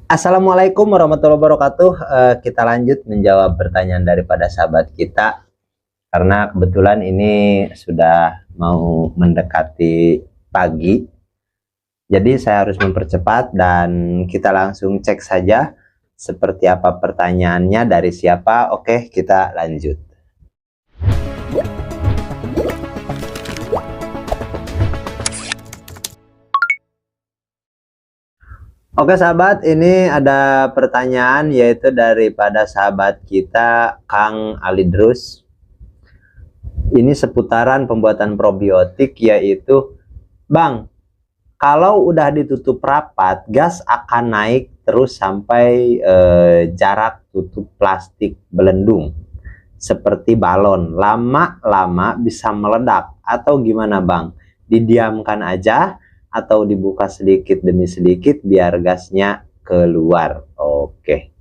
Assalamualaikum warahmatullahi wabarakatuh. Kita lanjut menjawab pertanyaan daripada sahabat kita, karena kebetulan ini sudah mau mendekati pagi, jadi saya harus mempercepat dan kita langsung cek saja seperti apa pertanyaannya, dari siapa. Oke, kita lanjut. Oke sahabat, ini ada pertanyaan yaitu daripada sahabat kita Kang Alidrus. Ini seputaran pembuatan probiotik, yaitu, Bang, kalau udah ditutup rapat, gas akan naik terus sampai jarak tutup plastik belendung seperti balon. Lama-lama bisa meledak atau gimana, Bang? Didiamkan aja atau dibuka sedikit demi sedikit biar gasnya keluar? Oke.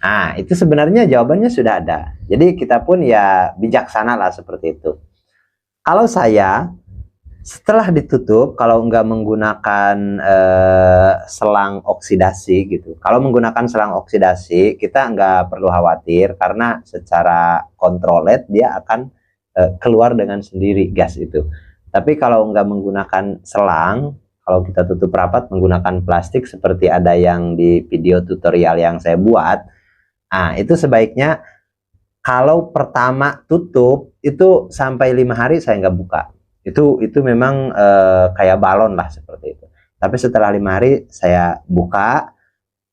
Nah, itu sebenarnya jawabannya sudah ada. Jadi kita pun ya bijaksana lah seperti itu. Kalau saya, setelah ditutup, kalau nggak menggunakan selang oksidasi gitu. Kalau menggunakan selang oksidasi, kita nggak perlu khawatir karena secara controlled dia akan keluar dengan sendiri gas itu. Tapi kalau nggak menggunakan selang, kalau kita tutup rapat menggunakan plastik seperti ada yang di video tutorial yang saya buat, nah itu sebaiknya kalau pertama tutup itu sampai 5 hari saya nggak buka. Itu memang kayak balon lah seperti itu. Tapi setelah 5 hari saya buka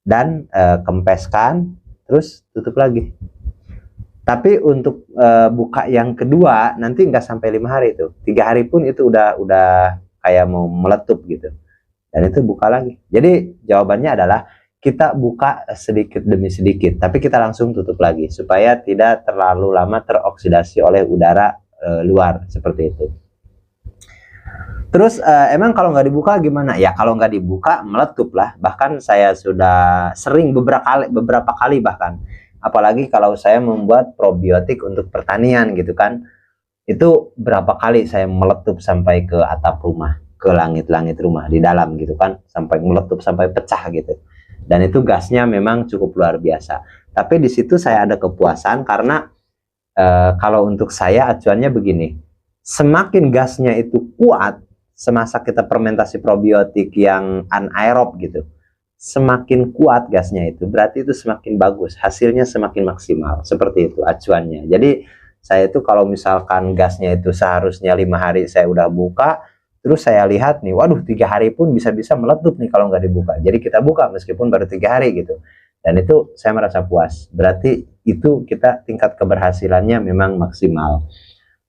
dan kempeskan, terus tutup lagi. Tapi untuk buka yang kedua nanti nggak sampai 5 hari itu, 3 hari pun itu udah kayak mau meletup gitu, dan itu buka lagi. Jadi jawabannya adalah kita buka sedikit demi sedikit, tapi kita langsung tutup lagi supaya tidak terlalu lama teroksidasi oleh udara luar seperti itu. Terus emang kalau nggak dibuka gimana? Ya kalau nggak dibuka meletup lah. Bahkan saya sudah sering beberapa kali bahkan, apalagi kalau saya membuat probiotik untuk pertanian gitu kan, itu berapa kali saya meletup sampai ke atap rumah, ke langit-langit rumah di dalam gitu kan, sampai meletup sampai pecah gitu. Dan itu gasnya memang cukup luar biasa. Tapi di situ saya ada kepuasan karena kalau untuk saya acuannya begini, semakin gasnya itu kuat semasa kita fermentasi probiotik yang anaerob gitu, semakin kuat gasnya itu berarti itu semakin bagus, hasilnya semakin maksimal, seperti itu acuannya. Jadi saya itu kalau misalkan gasnya itu seharusnya 5 hari saya udah buka, terus saya lihat nih, waduh 3 hari pun bisa-bisa meletup nih kalau nggak dibuka. Jadi kita buka meskipun baru 3 hari gitu. Dan itu saya merasa puas. Berarti itu kita tingkat keberhasilannya memang maksimal.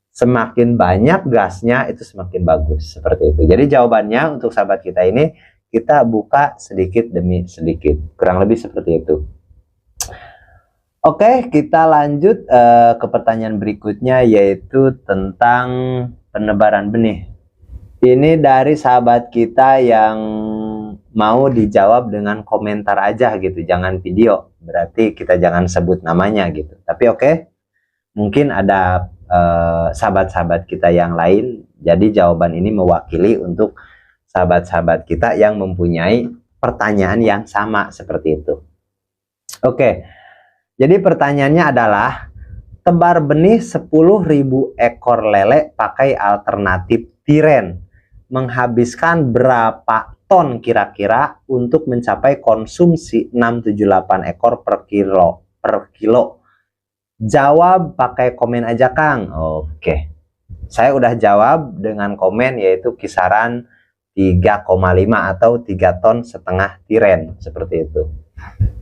Semakin banyak gasnya itu semakin bagus, seperti itu. Jadi jawabannya untuk sahabat kita ini, kita buka sedikit demi sedikit. Kurang lebih seperti itu. Oke, kita lanjut ke pertanyaan berikutnya, yaitu tentang penebaran benih. Ini dari sahabat kita yang mau dijawab dengan komentar aja gitu, jangan video. Berarti kita jangan sebut namanya gitu. Tapi oke, mungkin ada sahabat-sahabat kita yang lain. Jadi jawaban ini mewakili untuk sahabat-sahabat kita yang mempunyai pertanyaan yang sama seperti itu. Oke. Jadi pertanyaannya adalah, tebar benih 10.000 ekor lele pakai alternatif tiren menghabiskan berapa ton kira-kira untuk mencapai konsumsi 678 ekor per kilo? Jawab pakai komen aja Kang. Oke. Saya udah jawab dengan komen, yaitu kisaran 3,5 atau 3,5 ton tiren seperti itu.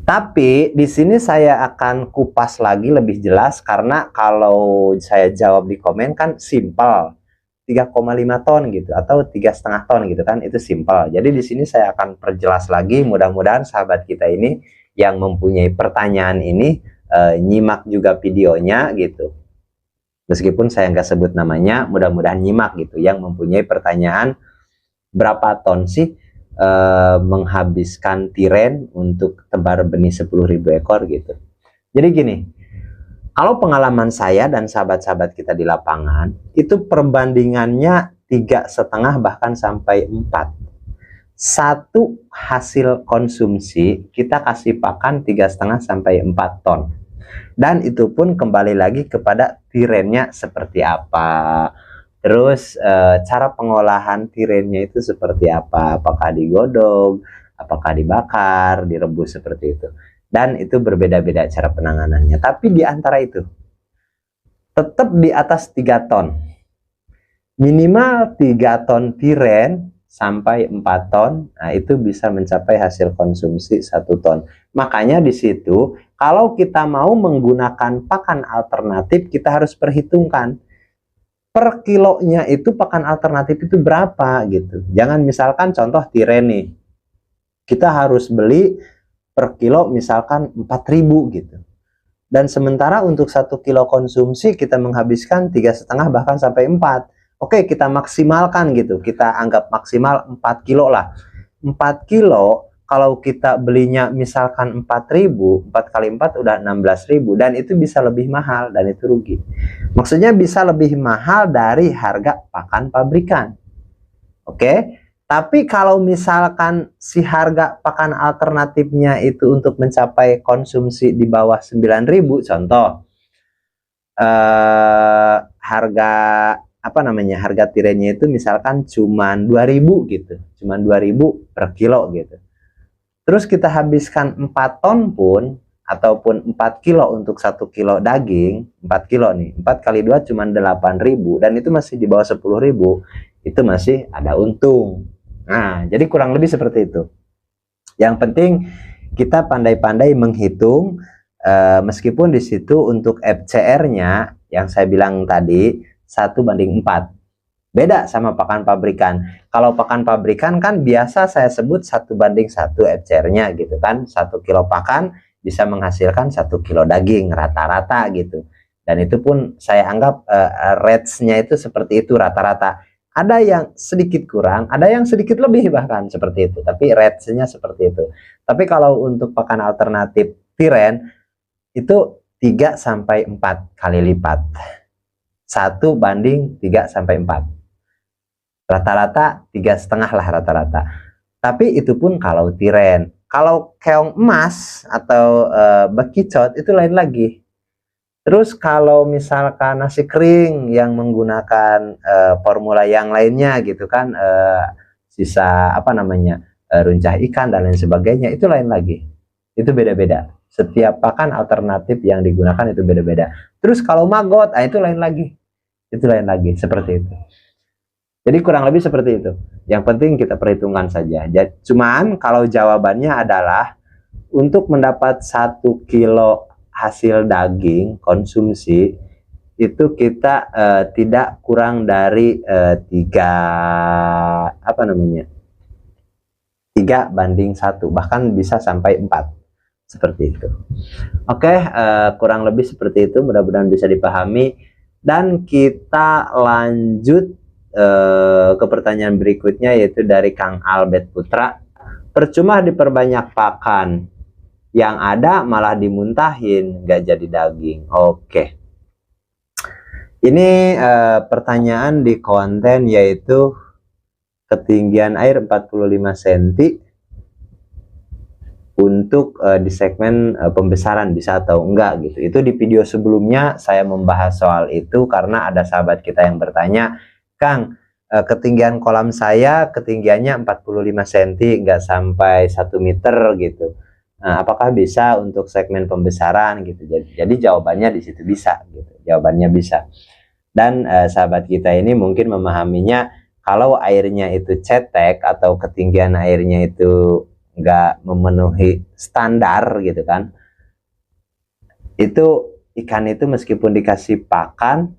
Tapi di sini saya akan kupas lagi lebih jelas, karena kalau saya jawab di komen kan simpel, 3,5 ton gitu atau 3,5 ton gitu kan, itu simpel. Jadi di sini saya akan perjelas lagi, mudah-mudahan sahabat kita ini yang mempunyai pertanyaan ini nyimak juga videonya gitu. Meskipun saya nggak sebut namanya, mudah-mudahan nyimak gitu, yang mempunyai pertanyaan berapa ton sih menghabiskan tiren untuk tebar benih 10.000 ekor gitu. Jadi gini, kalau pengalaman saya dan sahabat-sahabat kita di lapangan, itu perbandingannya 3,5 bahkan sampai 4. satu hasil konsumsi kita kasih pakan 3,5 sampai 4 ton. Dan itu pun kembali lagi kepada tirennya seperti apa. Terus cara pengolahan tirennya itu seperti apa? Apakah digodok, apakah dibakar, direbus seperti itu. Dan itu berbeda-beda cara penanganannya. Tapi di antara itu tetap di atas 3 ton. Minimal 3 ton tiren sampai 4 ton, nah itu bisa mencapai hasil konsumsi 1 ton. Makanya di situ, kalau kita mau menggunakan pakan alternatif, kita harus perhitungkan per kilonya itu pakan alternatif itu berapa gitu. Jangan misalkan contoh tiren nih, kita harus beli per kilo misalkan 4.000 gitu. Dan sementara untuk 1 kilo konsumsi kita menghabiskan 3,5 bahkan sampai 4. Oke, kita maksimalkan gitu. Kita anggap maksimal 4 kilo lah. 4 kilo kalau kita belinya misalkan 4.000, 4 kali 4 udah 16.000 dan itu bisa lebih mahal dan itu rugi. Maksudnya bisa lebih mahal dari harga pakan pabrikan. Oke. Tapi kalau misalkan si harga pakan alternatifnya itu untuk mencapai konsumsi di bawah 9.000, contoh harga harga tirennya itu misalkan cuman 2.000 gitu, cuman 2.000 per kilo gitu. Terus kita habiskan 4 ton pun ataupun 4 kilo untuk 1 kilo daging, 4 kilo nih, 4 kali 2 cuman 8.000 dan itu masih di bawah 10.000, itu masih ada untung. Nah, jadi kurang lebih seperti itu. Yang penting kita pandai-pandai menghitung, meskipun di situ untuk FCR-nya yang saya bilang tadi 1:4. Beda sama pakan pabrikan. Kalau pakan pabrikan kan biasa saya sebut 1:1 FCR-nya gitu kan. 1 kilo pakan bisa menghasilkan 1 kilo daging rata-rata gitu. Dan itu pun saya anggap rates-nya itu seperti itu rata-rata. Ada yang sedikit kurang, ada yang sedikit lebih bahkan seperti itu. Tapi rates-nya seperti itu. Tapi kalau untuk pakan alternatif tiren itu 3-4 kali lipat. 1:3-4. Rata-rata 3,5 lah rata-rata. Tapi itu pun kalau tiren. Kalau keong emas atau bekicot itu lain lagi. Terus kalau misalkan nasi kering yang menggunakan formula yang lainnya gitu kan, sisa runcah ikan dan lain sebagainya, itu lain lagi. Itu beda-beda. Setiap pakan alternatif yang digunakan itu beda-beda. Terus kalau maggot, itu lain lagi. Itu lain lagi, seperti itu. Jadi kurang lebih seperti itu. Yang penting kita perhitungkan saja. Cuman kalau jawabannya adalah untuk mendapat 1 kilo hasil daging konsumsi itu kita tidak kurang dari 3:1, bahkan bisa sampai 4 seperti itu. Oke, kurang lebih seperti itu, mudah-mudahan bisa dipahami. Dan kita lanjut ke pertanyaan berikutnya, yaitu dari Kang Albert Putra. Percuma diperbanyak pakan, yang ada malah dimuntahin, nggak jadi daging. Oke. Ini pertanyaan di konten, yaitu ketinggian air 45 cm untuk di segmen pembesaran bisa atau enggak gitu. Itu di video sebelumnya saya membahas soal itu karena ada sahabat kita yang bertanya, Kang, ketinggian kolam saya ketinggiannya 45 cm, nggak sampai 1 meter gitu. Apakah bisa untuk segmen pembesaran gitu? Jadi jawabannya di situ bisa gitu. Jawabannya bisa. Dan sahabat kita ini mungkin memahaminya kalau airnya itu cetek atau ketinggian airnya itu nggak memenuhi standar gitu kan, itu ikan itu meskipun dikasih pakan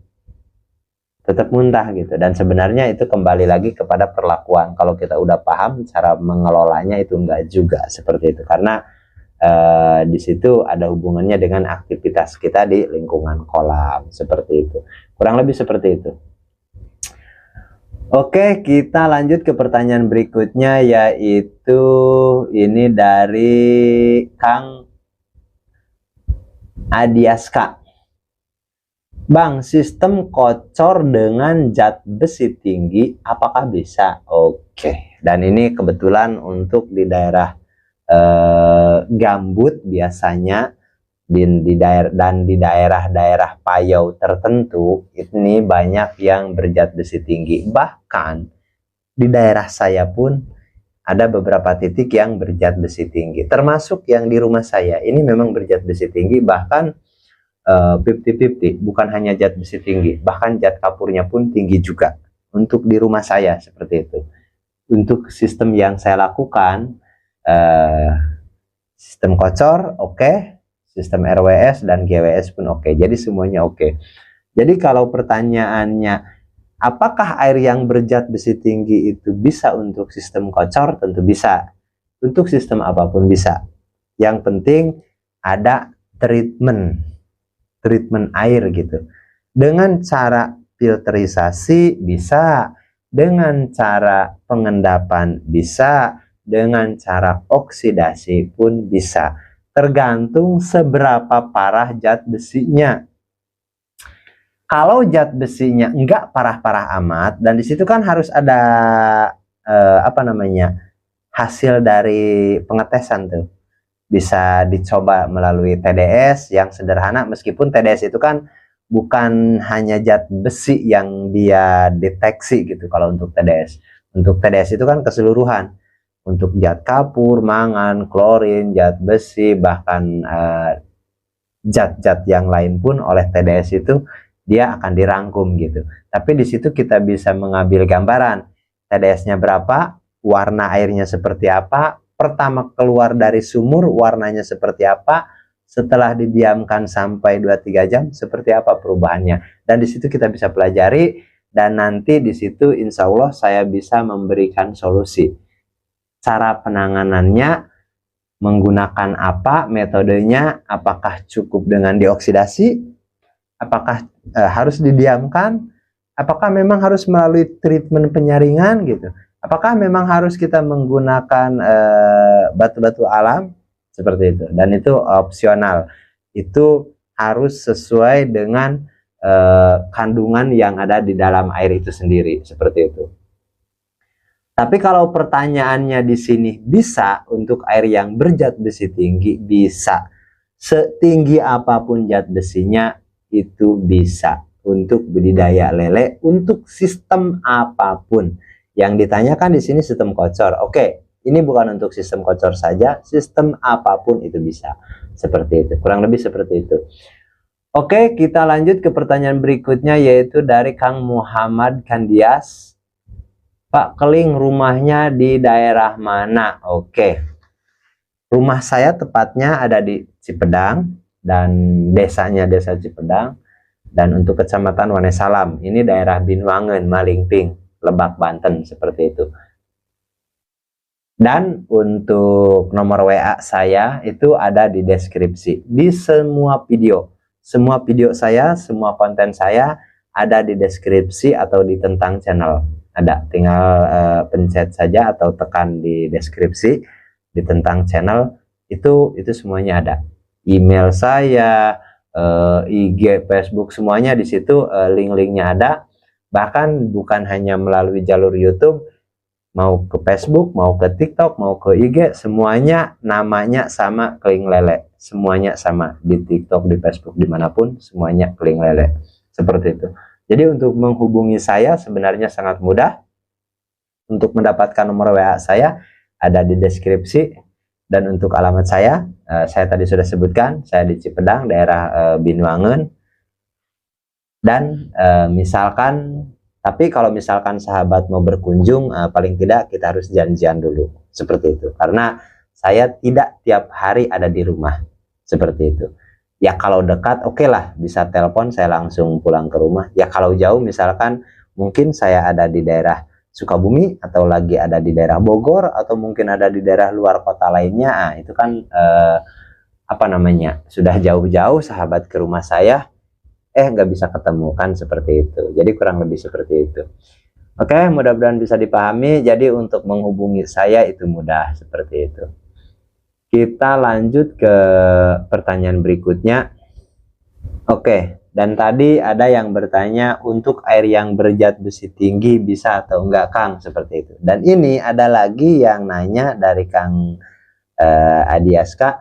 tetap muntah gitu. Dan sebenarnya itu kembali lagi kepada perlakuan. Kalau kita udah paham cara mengelolanya itu enggak juga seperti itu, karena di situ ada hubungannya dengan aktivitas kita di lingkungan kolam seperti itu. Kurang lebih seperti itu. Oke, kita lanjut ke pertanyaan berikutnya, yaitu ini dari Kang Adiaska. Bang, sistem kocor dengan zat besi tinggi apakah bisa? Oke, Dan ini kebetulan untuk di daerah gambut biasanya di daerah-daerah payau tertentu ini banyak yang berzat besi tinggi. Bahkan di daerah saya pun ada beberapa titik yang berzat besi tinggi, termasuk yang di rumah saya ini memang berzat besi tinggi, bahkan 50-50, bukan hanya zat besi tinggi, bahkan zat kapurnya pun tinggi juga untuk di rumah saya seperti itu. Untuk sistem yang saya lakukan, sistem kocor oke, sistem RWS dan GWS pun oke, jadi semuanya oke. Jadi kalau pertanyaannya apakah air yang berzat besi tinggi itu bisa untuk sistem kocor, tentu bisa. Untuk sistem apapun bisa. Yang penting ada treatment air gitu. Dengan cara filterisasi bisa, dengan cara pengendapan bisa, dengan cara oksidasi pun bisa. Tergantung seberapa parah zat besinya. Kalau zat besinya enggak parah-parah amat, dan disitu kan harus ada hasil dari pengetesan tuh. Bisa dicoba melalui TDS yang sederhana, meskipun TDS itu kan bukan hanya zat besi yang dia deteksi gitu. Kalau untuk TDS itu kan keseluruhan, untuk zat kapur, mangan, klorin, zat besi, bahkan zat-zat yang lain pun oleh TDS itu dia akan dirangkum gitu. Tapi di situ kita bisa mengambil gambaran TDS-nya berapa, warna airnya seperti apa, pertama keluar dari sumur warnanya seperti apa, setelah didiamkan sampai 2-3 jam seperti apa perubahannya. Dan di situ kita bisa pelajari, dan nanti di situ insya Allah saya bisa memberikan solusi. Cara penanganannya menggunakan apa, metodenya, apakah cukup dengan dioksidasi, apakah harus didiamkan, apakah memang harus melalui treatment penyaringan gitu. Apakah memang harus kita menggunakan batu-batu alam seperti itu, dan itu opsional. Itu harus sesuai dengan kandungan yang ada di dalam air itu sendiri seperti itu. Tapi kalau pertanyaannya di sini bisa untuk air yang berzat besi tinggi, bisa. Setinggi apapun zat besinya itu bisa untuk budidaya lele, untuk sistem apapun. Yang ditanyakan di sini sistem kocor. Oke, ini bukan untuk sistem kocor saja, sistem apapun itu bisa. Seperti itu, kurang lebih seperti itu. Oke, kita lanjut ke pertanyaan berikutnya, yaitu dari Kang Muhammad Kandias. Pak Keling, rumahnya di daerah mana? Oke, rumah saya tepatnya ada di Cipedang, dan desanya desa Cipedang. Dan untuk kecamatan Wonosalam, ini daerah Binuangen, Malingping, Lebak, Banten, seperti itu. Dan untuk nomor WA saya itu ada di deskripsi. Di semua video saya, semua konten saya ada di deskripsi atau di tentang channel. Ada, tinggal pencet saja atau tekan di deskripsi, di tentang channel, itu semuanya ada. Email saya, IG, Facebook, semuanya di situ, link-linknya ada. Bahkan bukan hanya melalui jalur YouTube, mau ke Facebook, mau ke TikTok, mau ke IG, semuanya namanya sama, Keling Lele. Semuanya sama, di TikTok, di Facebook, dimanapun, semuanya Keling Lele. Seperti itu. Jadi untuk menghubungi saya sebenarnya sangat mudah. Untuk mendapatkan nomor WA saya ada di deskripsi. Dan untuk alamat saya tadi sudah sebutkan, saya di Cipedang, daerah Binuangen. Dan misalkan, tapi kalau misalkan sahabat mau berkunjung, paling tidak kita harus janjian dulu, seperti itu. Karena saya tidak tiap hari ada di rumah, seperti itu. Ya kalau dekat, oke lah, bisa telepon, saya langsung pulang ke rumah. Ya kalau jauh, misalkan mungkin saya ada di daerah Sukabumi, atau lagi ada di daerah Bogor, atau mungkin ada di daerah luar kota lainnya, itu kan sudah jauh-jauh sahabat ke rumah saya, nggak bisa ketemu kan, seperti itu. Jadi kurang lebih seperti itu. Oke, mudah-mudahan bisa dipahami. Jadi untuk menghubungi saya itu mudah, seperti itu. Kita lanjut ke pertanyaan berikutnya. Oke, Dan tadi ada yang bertanya untuk air yang berzat besi tinggi bisa atau enggak Kang, seperti itu. Dan ini ada lagi yang nanya dari Kang Adiaska,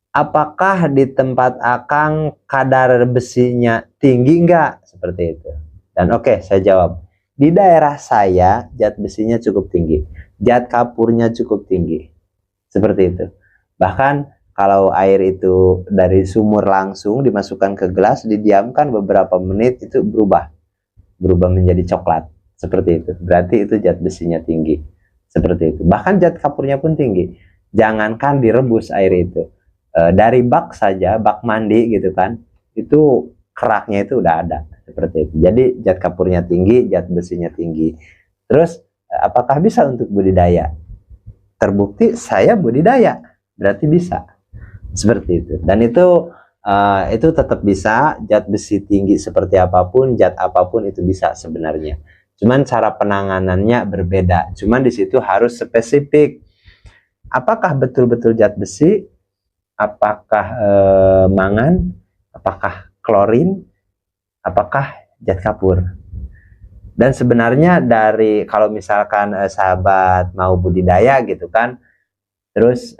apakah di tempat Akang kadar besinya tinggi enggak? Seperti itu. Dan oke, saya jawab. Di daerah saya zat besinya cukup tinggi, zat kapurnya cukup tinggi. Seperti itu. Bahkan kalau air itu dari sumur langsung dimasukkan ke gelas, didiamkan beberapa menit, itu berubah menjadi coklat. Seperti itu. Berarti itu zat besinya tinggi. Seperti itu. Bahkan zat kapurnya pun tinggi. Jangankan direbus air itu. Dari bak saja, bak mandi gitu kan, itu keraknya itu udah ada. Seperti itu. Jadi zat kapurnya tinggi, zat besinya tinggi. Terus apakah bisa untuk budidaya? Terbukti saya budidaya. Berarti bisa. Seperti itu. Dan itu tetap bisa, zat besi tinggi seperti apapun, zat apapun itu bisa sebenarnya. Cuman cara penanganannya berbeda. Cuman di situ harus spesifik. Apakah betul-betul zat besi? Apakah mangan? Apakah klorin? Apakah zat kapur? Dan sebenarnya dari kalau misalkan sahabat mau budidaya gitu kan, terus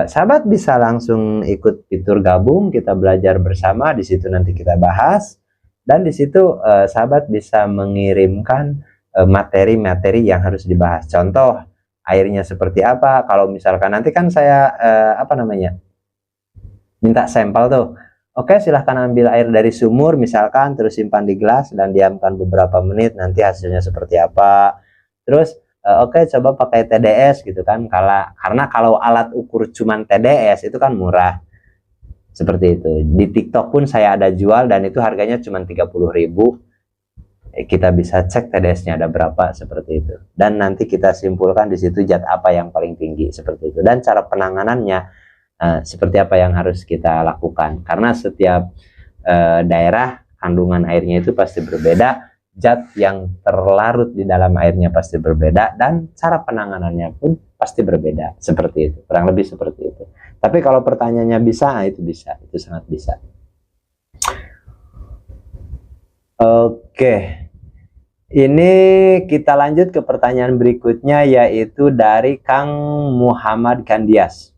sahabat bisa langsung ikut fitur gabung, kita belajar bersama, di situ nanti kita bahas, dan di situ sahabat bisa mengirimkan materi-materi yang harus dibahas. Contoh airnya seperti apa, kalau misalkan nanti kan saya minta sampel tuh. Oke, silahkan ambil air dari sumur misalkan, terus simpan di gelas dan diamkan beberapa menit, nanti hasilnya seperti apa. Terus oke, coba pakai TDS gitu kan, karena kalau alat ukur cuman TDS itu kan murah. Seperti itu. Di TikTok pun saya ada jual dan itu harganya cuma 30.000. Kita bisa cek TDS-nya ada berapa, seperti itu. Dan nanti kita simpulkan di situ zat apa yang paling tinggi, seperti itu. Dan cara penanganannya seperti apa yang harus kita lakukan, karena setiap daerah kandungan airnya itu pasti berbeda, zat yang terlarut di dalam airnya pasti berbeda, dan cara penanganannya pun pasti berbeda. Seperti itu, kurang lebih seperti itu. Tapi kalau pertanyaannya bisa, itu bisa, itu sangat bisa. Oke, ini kita lanjut ke pertanyaan berikutnya, yaitu dari Kang Muhammad Gandias.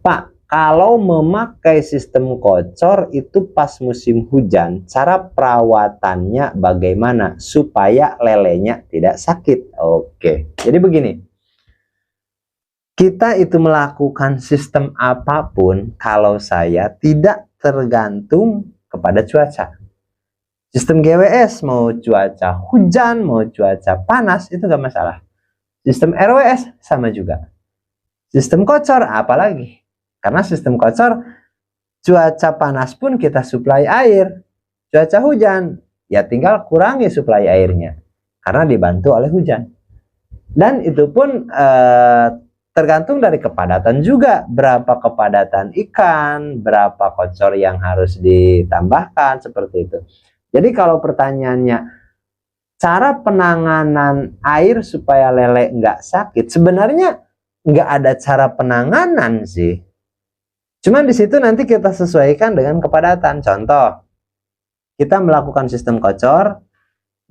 Pak, kalau memakai sistem kocor itu pas musim hujan, cara perawatannya bagaimana supaya lelenya tidak sakit? Oke, jadi begini. Kita itu melakukan sistem apapun, kalau saya tidak tergantung kepada cuaca. Sistem GWS mau cuaca hujan, mau cuaca panas, itu gak masalah. Sistem RWS sama juga. Sistem kocor apalagi? Karena sistem kocor, cuaca panas pun kita suplai air. Cuaca hujan, ya tinggal kurangi suplai airnya. Karena dibantu oleh hujan. Dan itu pun tergantung dari kepadatan juga. Berapa kepadatan ikan, berapa kocor yang harus ditambahkan, seperti itu. Jadi kalau pertanyaannya, cara penanganan air supaya lele nggak sakit, sebenarnya nggak ada cara penanganan sih. Cuman di situ nanti kita sesuaikan dengan kepadatan. Contoh, kita melakukan sistem kocor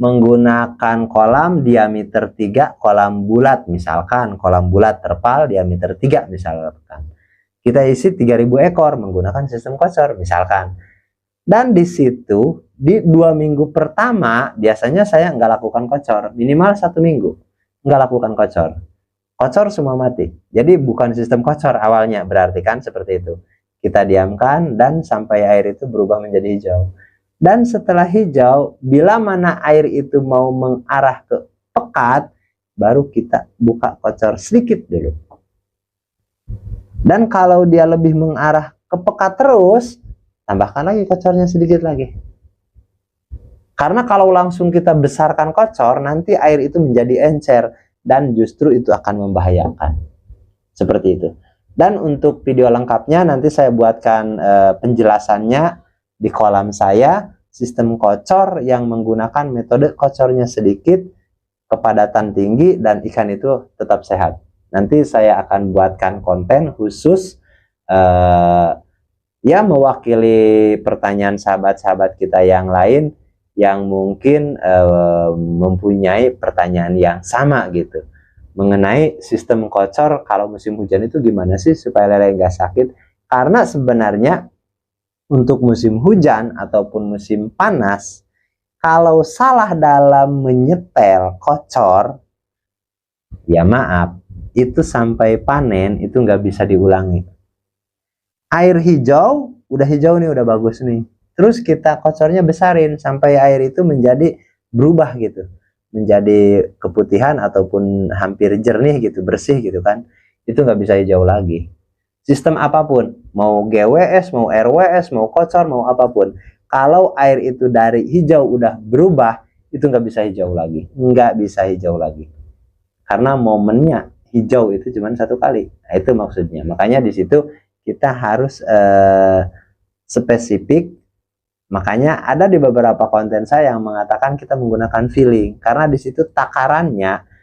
menggunakan kolam diameter 3, kolam bulat misalkan, kolam bulat terpal diameter 3 misalkan. Kita isi 3.000 ekor menggunakan sistem kocor misalkan. Dan di situ di 2 minggu pertama biasanya saya nggak lakukan kocor, minimal 1 minggu nggak lakukan kocor. Kocor semua mati. Jadi bukan sistem kocor awalnya, berarti kan seperti itu. Kita diamkan dan sampai air itu berubah menjadi hijau. Dan setelah hijau, bila mana air itu mau mengarah ke pekat, baru kita buka kocor sedikit dulu. Dan kalau dia lebih mengarah ke pekat terus, tambahkan lagi kocornya sedikit lagi. Karena kalau langsung kita besarkan kocor, nanti air itu menjadi encer. Dan justru itu akan membahayakan. Seperti itu. Dan untuk video lengkapnya nanti saya buatkan penjelasannya di kolam saya. Sistem kocor yang menggunakan metode kocornya sedikit, kepadatan tinggi, dan ikan itu tetap sehat. Nanti saya akan buatkan konten khusus ya mewakili pertanyaan sahabat-sahabat kita yang lain yang mungkin mempunyai pertanyaan yang sama gitu mengenai sistem kocor kalau musim hujan itu gimana sih supaya lele nggak sakit. Karena sebenarnya untuk musim hujan ataupun musim panas, kalau salah dalam menyetel kocor, ya maaf, itu sampai panen itu nggak bisa diulangi. Air hijau, udah hijau nih, udah bagus nih. Terus kita kocornya besarin sampai air itu menjadi berubah gitu, menjadi keputihan ataupun hampir jernih gitu, bersih gitu kan. Itu nggak bisa hijau lagi. Sistem apapun, mau GWS, mau RWS, mau kocor, mau apapun. Kalau air itu dari hijau udah berubah, itu nggak bisa hijau lagi. Nggak bisa hijau lagi. Karena momennya hijau itu cuma satu kali. Nah, itu maksudnya. Makanya di situ kita harus spesifik. Makanya ada di beberapa konten saya yang mengatakan kita menggunakan feeling. Karena di situ takarannya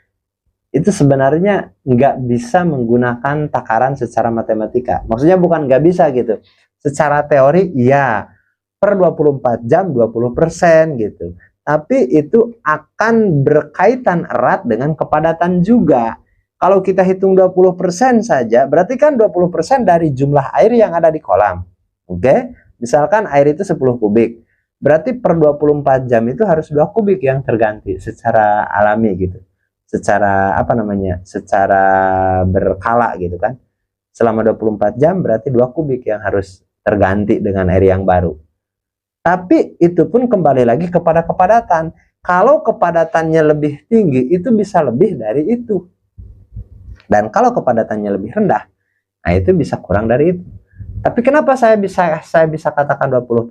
itu sebenarnya nggak bisa menggunakan takaran secara matematika. Maksudnya bukan nggak bisa gitu. Secara teori iya, per 24 jam 20% gitu. Tapi itu akan berkaitan erat dengan kepadatan juga. Kalau kita hitung 20% saja, berarti kan 20% dari jumlah air yang ada di kolam. Oke? Misalkan air itu 10 kubik. Berarti per 24 jam itu harus 2 kubik yang terganti secara alami gitu. Secara apa namanya? Secara berkala gitu kan. Selama 24 jam berarti 2 kubik yang harus terganti dengan air yang baru. Tapi itu pun kembali lagi kepada kepadatan. Kalau kepadatannya lebih tinggi, itu bisa lebih dari itu. Dan kalau kepadatannya lebih rendah, nah itu bisa kurang dari itu. Tapi kenapa saya bisa katakan 20%?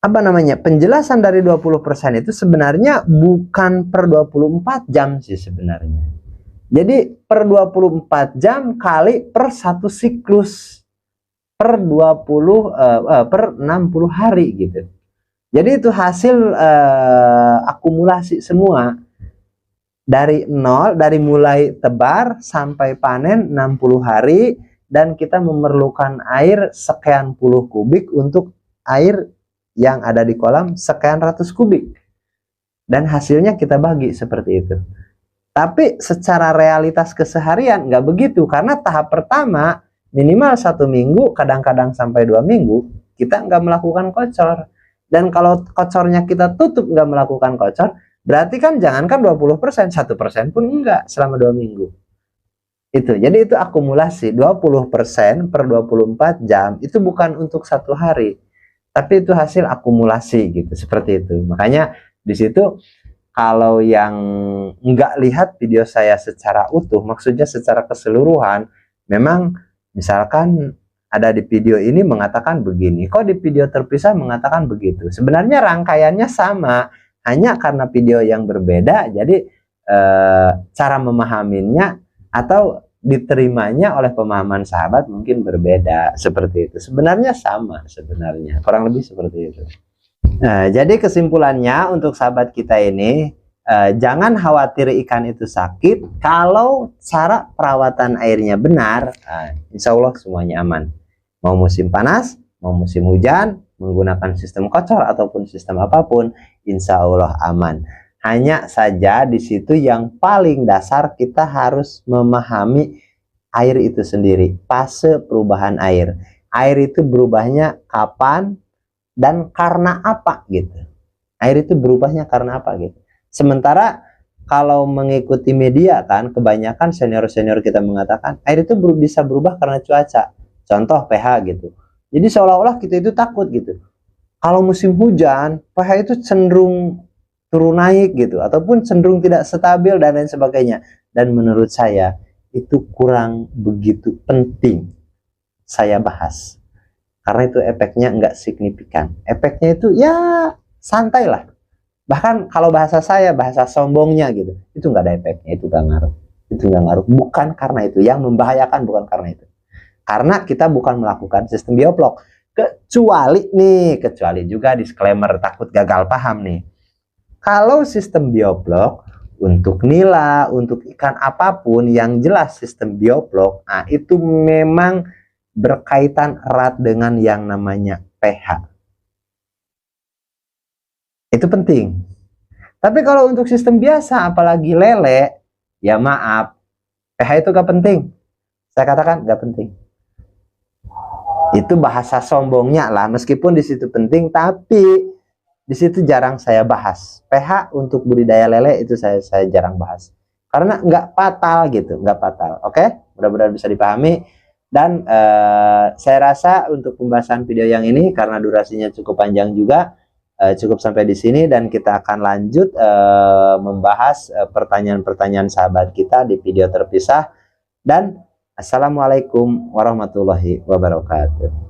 Apa namanya? Penjelasan dari 20% itu sebenarnya bukan per 24 jam sih sebenarnya. Jadi per 24 jam kali per satu siklus. Per 60 hari gitu. Jadi itu hasil akumulasi semua. Dari nol, dari mulai tebar sampai panen 60 hari, dan kita memerlukan air sekian puluh kubik untuk air yang ada di kolam sekian ratus kubik. Dan hasilnya kita bagi seperti itu. Tapi secara realitas keseharian nggak begitu, karena tahap pertama minimal 1 minggu, kadang-kadang sampai 2 minggu, kita nggak melakukan kocor. Dan kalau kocornya kita tutup nggak melakukan kocor, berarti kan jangankan 20%, 1% pun enggak selama 2 minggu. Itu. Jadi itu akumulasi 20% per 24 jam itu bukan untuk 1 hari. Tapi itu hasil akumulasi gitu, seperti itu. Makanya di situ kalau yang nggak lihat video saya secara utuh, maksudnya secara keseluruhan, memang misalkan ada di video ini mengatakan begini, kok di video terpisah mengatakan begitu. Sebenarnya rangkaiannya sama, hanya karena video yang berbeda, jadi cara memahaminya atau diterimanya oleh pemahaman sahabat mungkin berbeda, seperti itu. Sebenarnya sama, sebenarnya kurang lebih seperti itu. Nah, jadi kesimpulannya untuk sahabat kita ini, jangan khawatir ikan itu sakit. Kalau cara perawatan airnya benar, insya Allah semuanya aman. Mau musim panas, mau musim hujan, menggunakan sistem kocor ataupun sistem apapun, insya Allah aman. Hanya saja di situ yang paling dasar kita harus memahami air itu sendiri, fase perubahan air. Air itu berubahnya kapan dan karena apa gitu. Air itu berubahnya karena apa gitu. Sementara kalau mengikuti media kan, kebanyakan senior-senior kita mengatakan air itu bisa berubah karena cuaca. Contoh pH gitu. Jadi seolah-olah kita itu takut gitu. Kalau musim hujan, pH itu cenderung turun naik gitu, ataupun cenderung tidak stabil dan lain sebagainya. Dan menurut saya itu kurang begitu penting saya bahas. Karena itu efeknya nggak signifikan. Efeknya itu ya santai lah. Bahkan kalau bahasa saya, bahasa sombongnya gitu, itu nggak ada efeknya, itu nggak ngaruh. Itu nggak ngaruh, bukan karena itu. Yang membahayakan bukan karena itu. Karena kita bukan melakukan sistem bioblok. Kecuali juga disclaimer, takut gagal paham nih. Kalau sistem bioblok untuk nila, untuk ikan apapun yang jelas sistem bioblok, nah itu memang berkaitan erat dengan yang namanya pH. Itu penting. Tapi kalau untuk sistem biasa, apalagi lele, ya maaf, pH itu gak penting. Saya katakan gak penting. Itu bahasa sombongnya lah, meskipun di situ penting, tapi di situ jarang saya bahas. pH untuk budidaya lele itu saya jarang bahas. Karena nggak fatal gitu, nggak fatal. Oke, mudah-mudahan bisa dipahami. Dan saya rasa untuk pembahasan video yang ini, karena durasinya cukup panjang juga, cukup sampai di sini, dan kita akan lanjut membahas pertanyaan-pertanyaan sahabat kita di video terpisah. Dan assalamualaikum warahmatullahi wabarakatuh.